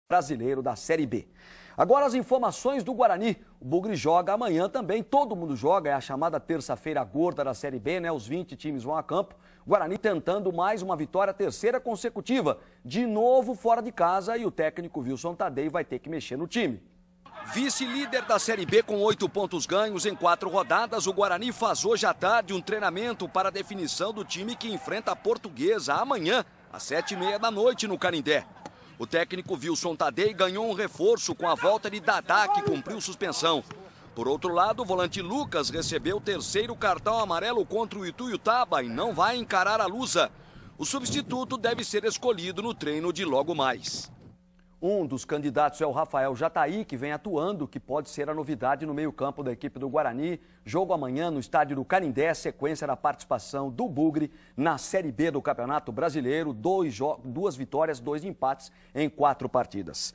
Brasileiro da Série B. Agora as informações do Guarani. O Bugre joga amanhã também, todo mundo joga, é a chamada terça-feira gorda da Série B, né? Os 20 times vão a campo. O Guarani tentando mais uma vitória, terceira consecutiva, de novo fora de casa, e o técnico Wilson Tadei vai ter que mexer no time. Vice-líder da Série B com 8 pontos ganhos em 4 rodadas, o Guarani faz hoje à tarde um treinamento para a definição do time que enfrenta a Portuguesa amanhã, às 7h30 da noite no Canindé. O técnico Wilson Tadei ganhou um reforço com a volta de Dadá, que cumpriu suspensão. Por outro lado, o volante Lucas recebeu o terceiro cartão amarelo contra o Ituiutaba e não vai encarar a Lusa. O substituto deve ser escolhido no treino de logo mais. Um dos candidatos é o Rafael Jataí, que vem atuando, que pode ser a novidade no meio-campo da equipe do Guarani. Jogo amanhã no estádio do Canindé, sequência da participação do Bugre na Série B do Campeonato Brasileiro. 2 vitórias, 2 empates em 4 partidas.